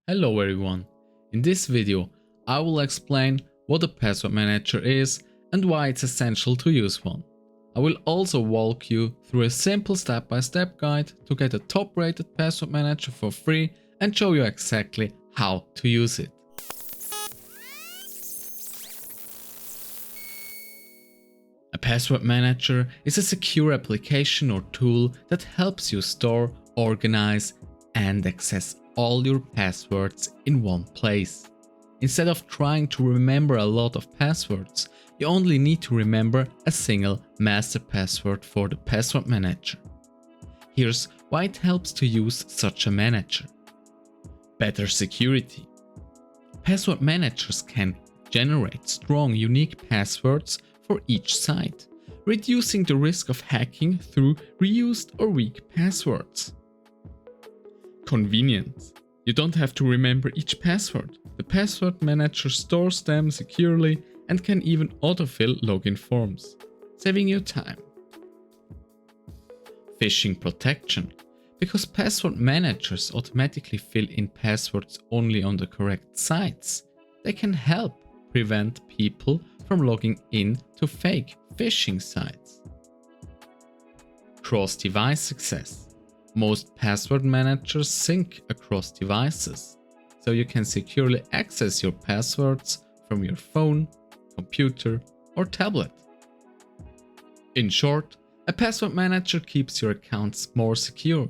Hello everyone, in this video I will explain what a password manager is and why it's essential to use one. I will also walk you through a simple step-by-step guide to get a top-rated password manager for free and show you exactly how to use it. A password manager is a secure application or tool that helps you store, organize and access all your passwords in one place. Instead of trying to remember a lot of passwords, you only need to remember a single master password for the password manager. Here's why it helps to use such a manager. Better security. Password managers can generate strong, unique passwords for each site, reducing the risk of hacking through reused or weak passwords. Convenience. You don't have to remember each password. The password manager stores them securely and can even autofill login forms, saving you time. Phishing protection. Because password managers automatically fill in passwords only on the correct sites, they can help prevent people from logging in to fake phishing sites. Cross-device success. Most password managers sync across devices, so you can securely access your passwords from your phone, computer or tablet. In short, a password manager keeps your accounts more secure,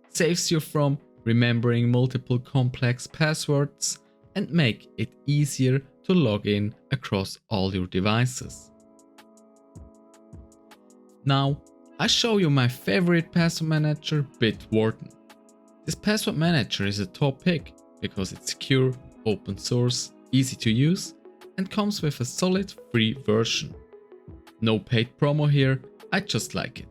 saves you from remembering multiple complex passwords, and make it easier to log in across all your devices. Now, I show you my favorite password manager, Bitwarden. This password manager is a top pick because it's secure, open source, easy to use, and comes with a solid free version. No paid promo here, I just like it.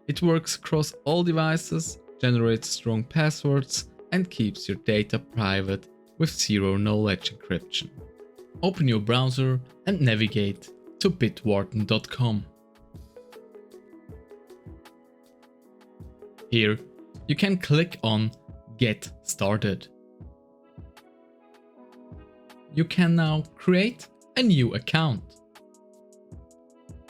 It works across all devices, generates strong passwords, and keeps your data private with zero-knowledge encryption. Open your browser and navigate to bitwarden.com. Here, you can click on Get Started. You can now create a new account.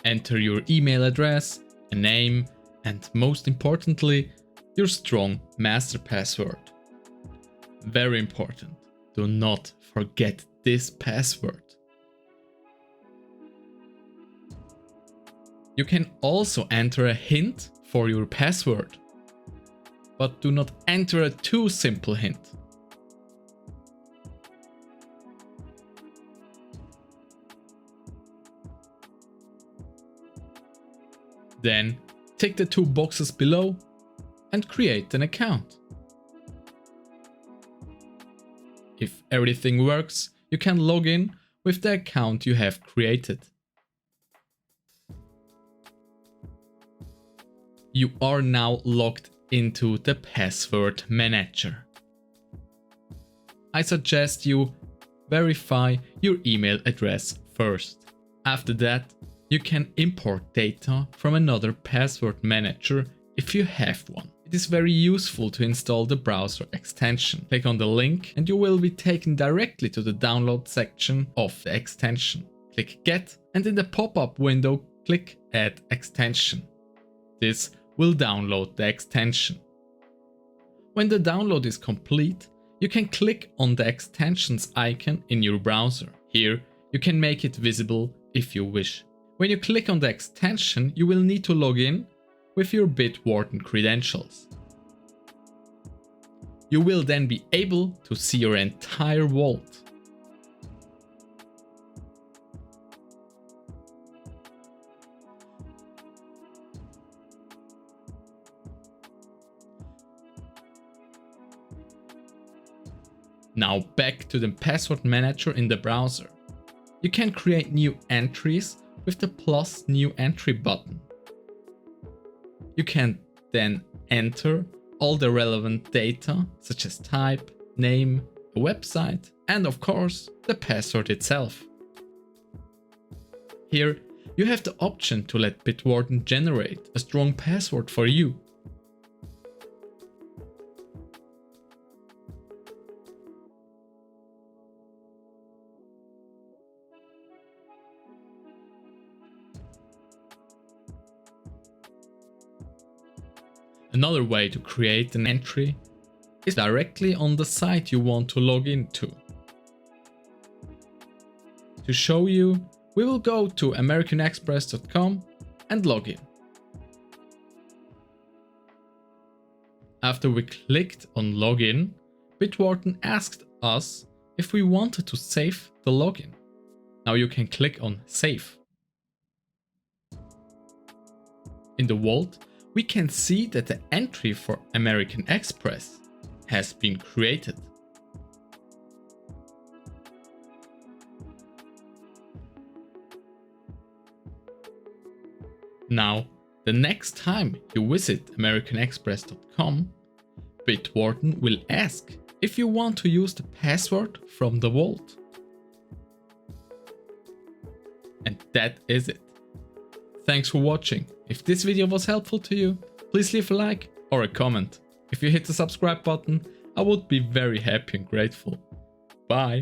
Enter your email address, a name, and most importantly, your strong master password. Very important, do not forget this password. You can also enter a hint for your password. But do not enter a too simple hint. Then tick the two boxes below and create an account. If everything works, you can log in with the account you have created. You are now logged into the password manager. I suggest you verify your email address first. After that, you can import data from another password manager if you have one. It is very useful to install the browser extension. Click on the link and you will be taken directly to the download section of the extension. Click Get and in the pop-up window click Add Extension. This will download the extension. When the download is complete, you can click on the extensions icon in your browser. Here, you can make it visible if you wish. When you click on the extension, you will need to log in with your Bitwarden credentials. You will then be able to see your entire vault. Now back to the password manager in the browser. You can create new entries with the plus new entry button. You can then enter all the relevant data such as type, name, a website, and of course the password itself. Here you have the option to let Bitwarden generate a strong password for you. Another way to create an entry is directly on the site you want to log into. To show you, we will go to americanexpress.com and log in. After we clicked on login, Bitwarden asked us if we wanted to save the login. Now you can click on Save. In the vault, we can see that the entry for American Express has been created. Now, the next time you visit americanexpress.com, Bitwarden will ask if you want to use the password from the vault. And that is it. Thanks for watching. If this video was helpful to you, please leave a like or a comment. If you hit the subscribe button, I would be very happy and grateful. Bye.